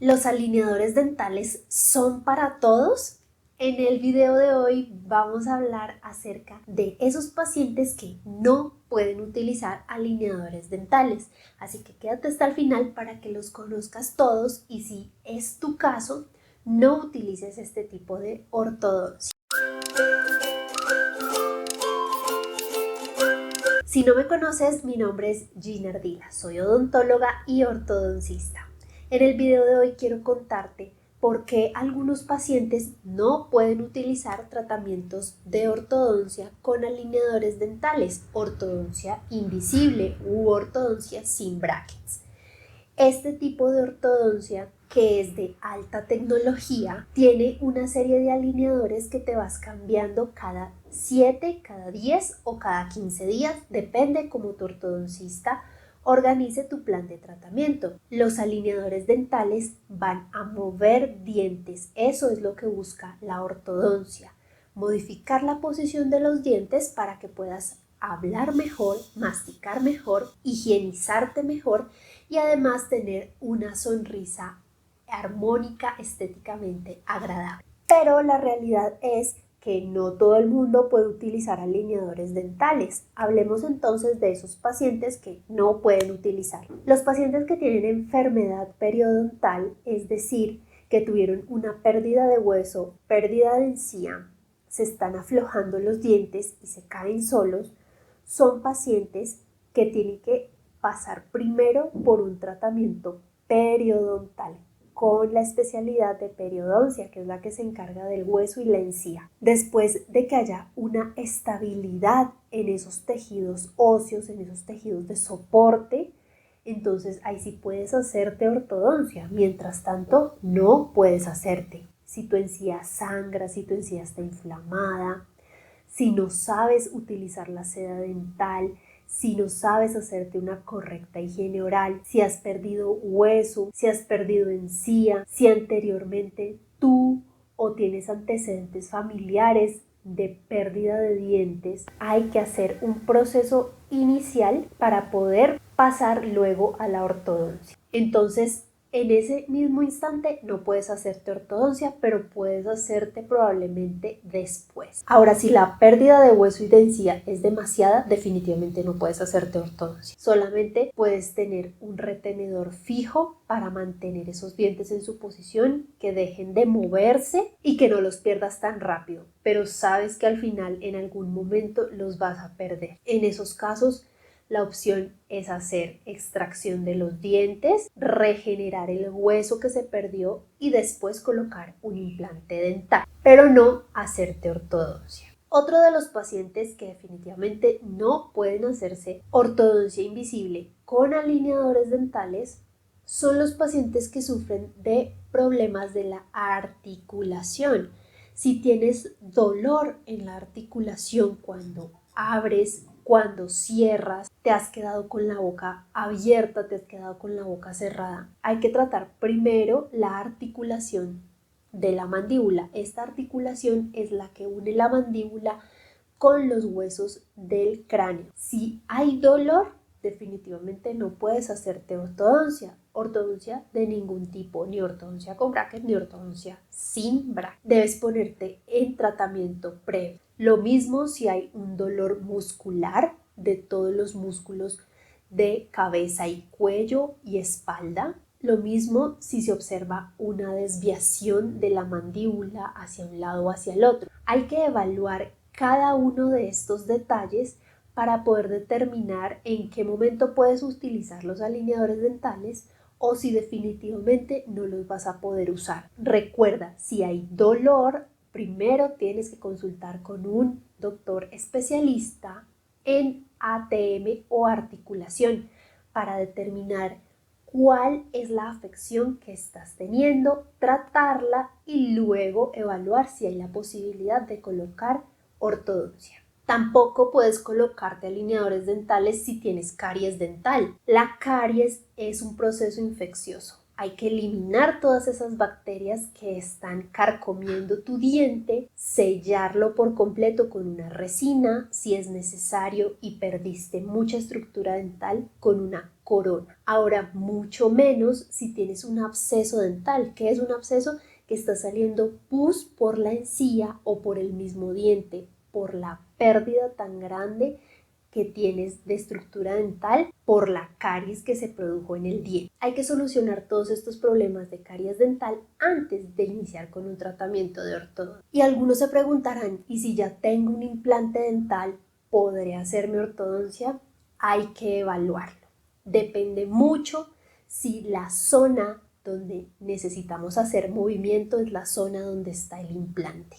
¿Los alineadores dentales son para todos? En el video de hoy vamos a hablar acerca de esos pacientes que no pueden utilizar alineadores dentales. Así que quédate hasta el final para que los conozcas todos y si es tu caso, no utilices este tipo de ortodoncia. Si no me conoces, mi nombre es Gina Ardila, soy odontóloga y ortodoncista. En el video de hoy quiero contarte por qué algunos pacientes no pueden utilizar tratamientos de ortodoncia con alineadores dentales, ortodoncia invisible u ortodoncia sin brackets. Este tipo de ortodoncia, que es de alta tecnología, tiene una serie de alineadores que te vas cambiando cada 7, cada 10 o cada 15 días, depende cómo tu ortodoncista organice tu plan de tratamiento. Los alineadores dentales van a mover dientes, eso es lo que busca la ortodoncia, modificar la posición de los dientes para que puedas hablar mejor, masticar mejor, higienizarte mejor y además tener una sonrisa armónica, estéticamente agradable. Pero la realidad es que no todo el mundo puede utilizar alineadores dentales. Hablemos entonces de esos pacientes que no pueden utilizar. Los pacientes que tienen enfermedad periodontal, es decir, que tuvieron una pérdida de hueso, pérdida de encía, se están aflojando los dientes y se caen solos, son pacientes que tienen que pasar primero por un tratamiento periodontal con la especialidad de periodoncia, que es la que se encarga del hueso y la encía. Después de que haya una estabilidad en esos tejidos óseos, en esos tejidos de soporte, entonces ahí sí puedes hacerte ortodoncia. Mientras tanto, no puedes hacerte. Si tu encía sangra, si tu encía está inflamada, si no sabes utilizar la seda dental, si no sabes hacerte una correcta higiene oral, si has perdido hueso, si has perdido encía, si anteriormente tú o tienes antecedentes familiares de pérdida de dientes, hay que hacer un proceso inicial para poder pasar luego a la ortodoncia. Entonces, en ese mismo instante no puedes hacerte ortodoncia, pero puedes hacerte probablemente después. Ahora, si la pérdida de hueso y de encía es demasiada, definitivamente no puedes hacerte ortodoncia. Solamente puedes tener un retenedor fijo para mantener esos dientes en su posición, que dejen de moverse y que no los pierdas tan rápido. Pero sabes que al final, en algún momento, los vas a perder. En esos casos, la opción es hacer extracción de los dientes, regenerar el hueso que se perdió y después colocar un implante dental, pero no hacerte ortodoncia. Otro de los pacientes que definitivamente no pueden hacerse ortodoncia invisible con alineadores dentales son los pacientes que sufren de problemas de la articulación. Si tienes dolor en la articulación cuando abres, cuando cierras, te has quedado con la boca abierta, te has quedado con la boca cerrada, hay que tratar primero la articulación de la mandíbula. Esta articulación es la que une la mandíbula con los huesos del cráneo. Si hay dolor, definitivamente no puedes hacerte ortodoncia. Ortodoncia de ningún tipo, ni ortodoncia con bracket, ni ortodoncia sin bracket. Debes ponerte en tratamiento previo. Lo mismo si hay un dolor muscular de todos los músculos de cabeza y cuello y espalda. Lo mismo si se observa una desviación de la mandíbula hacia un lado o hacia el otro. Hay que evaluar cada uno de estos detalles para poder determinar en qué momento puedes utilizar los alineadores dentales o si definitivamente no los vas a poder usar. Recuerda, si hay dolor, primero tienes que consultar con un doctor especialista en ATM o articulación para determinar cuál es la afección que estás teniendo, tratarla y luego evaluar si hay la posibilidad de colocar ortodoncia. Tampoco puedes colocarte alineadores dentales si tienes caries dental. La caries es un proceso infeccioso. Hay que eliminar todas esas bacterias que están carcomiendo tu diente, sellarlo por completo con una resina si es necesario y perdiste mucha estructura dental, con una corona. Ahora, mucho menos si tienes un absceso dental. ¿Qué es un absceso? Que está saliendo pus por la encía o por el mismo diente, por la pérdida tan grande que tienes de estructura dental por la caries que se produjo en el diente. Hay que solucionar todos estos problemas de caries dental antes de iniciar con un tratamiento de ortodoncia. Y algunos se preguntarán, ¿y si ya tengo un implante dental, podré hacerme ortodoncia? Hay que evaluarlo. Depende mucho si la zona donde necesitamos hacer movimiento es la zona donde está el implante.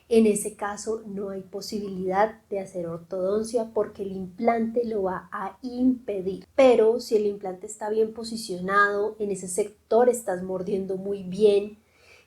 En ese caso no hay posibilidad de hacer ortodoncia porque el implante lo va a impedir. Pero si el implante está bien posicionado, en ese sector estás mordiendo muy bien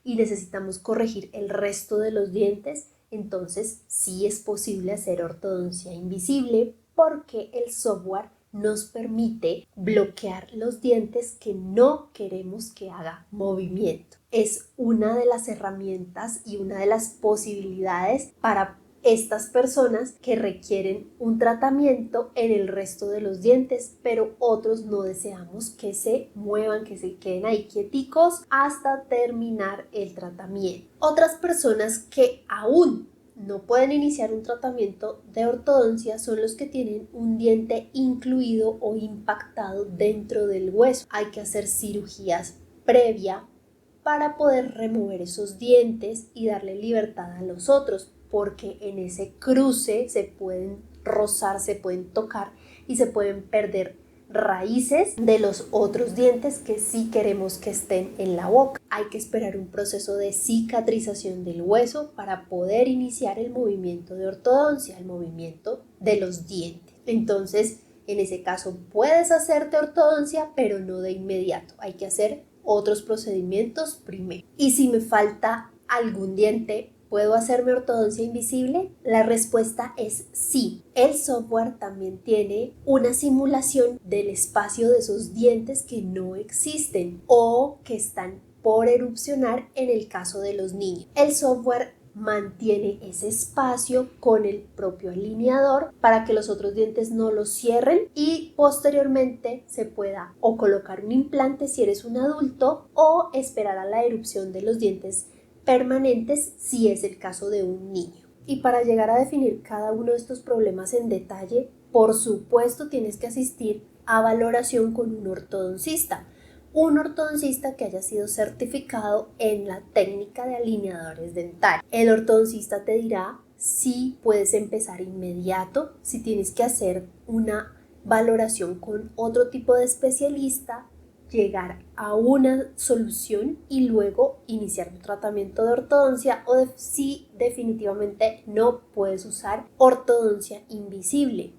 y necesitamos corregir el resto de los dientes, entonces sí es posible hacer ortodoncia invisible porque el software nos permite bloquear los dientes que no queremos que haga movimiento. Es una de las herramientas y una de las posibilidades para estas personas que requieren un tratamiento en el resto de los dientes, pero otros no deseamos que se muevan, que se queden ahí quieticos hasta terminar el tratamiento. Otras personas que aún no pueden iniciar un tratamiento de ortodoncia son los que tienen un diente incluido o impactado dentro del hueso. Hay que hacer cirugías previas para poder remover esos dientes y darle libertad a los otros, porque en ese cruce se pueden rozar, se pueden tocar y se pueden perder raíces de los otros dientes que sí queremos que estén en la boca. Hay que esperar un proceso de cicatrización del hueso para poder iniciar el movimiento de ortodoncia, el movimiento de los dientes. Entonces, en ese caso puedes hacerte ortodoncia, pero no de inmediato. Hay que hacer otros procedimientos primero. Y si me falta algún diente, ¿puedo hacerme ortodoncia invisible? La respuesta es sí. El software también tiene una simulación del espacio de esos dientes que no existen o que están por erupcionar en el caso de los niños. El software mantiene ese espacio con el propio alineador para que los otros dientes no los cierren y posteriormente se pueda o colocar un implante si eres un adulto o esperar a la erupción de los dientes permanentes si es el caso de un niño. Y para llegar a definir cada uno de estos problemas en detalle, por supuesto tienes que asistir a valoración con un ortodoncista que haya sido certificado en la técnica de alineadores dentales. El ortodoncista te dirá si puedes empezar inmediato, si tienes que hacer una valoración con otro tipo de especialista, llegar a una solución y luego iniciar un tratamiento de ortodoncia o si definitivamente no puedes usar ortodoncia invisible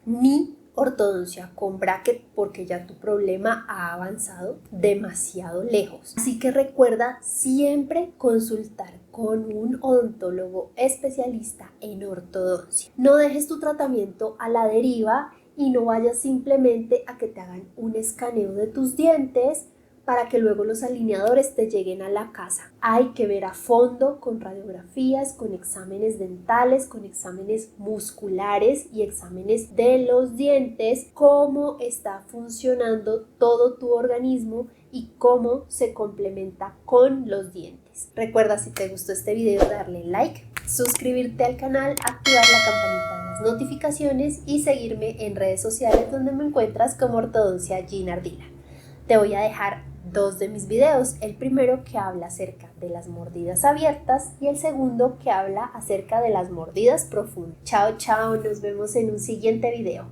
ni ortodoncia con bracket porque ya tu problema ha avanzado demasiado lejos. Así que recuerda siempre consultar con un odontólogo especialista en ortodoncia. No dejes tu tratamiento a la deriva y no vayas simplemente a que te hagan un escaneo de tus dientes para que luego los alineadores te lleguen a la casa. Hay que ver a fondo con radiografías, con exámenes dentales, con exámenes musculares y exámenes de los dientes, cómo está funcionando todo tu organismo y cómo se complementa con los dientes. Recuerda, si te gustó este video, darle like, suscribirte al canal, activar la campanita de las notificaciones y seguirme en redes sociales donde me encuentras como Ortodoncia Gina Ardila. Te voy a dejar dos de mis videos, el primero que habla acerca de las mordidas abiertas y el segundo que habla acerca de las mordidas profundas. Chao, chao, nos vemos en un siguiente video.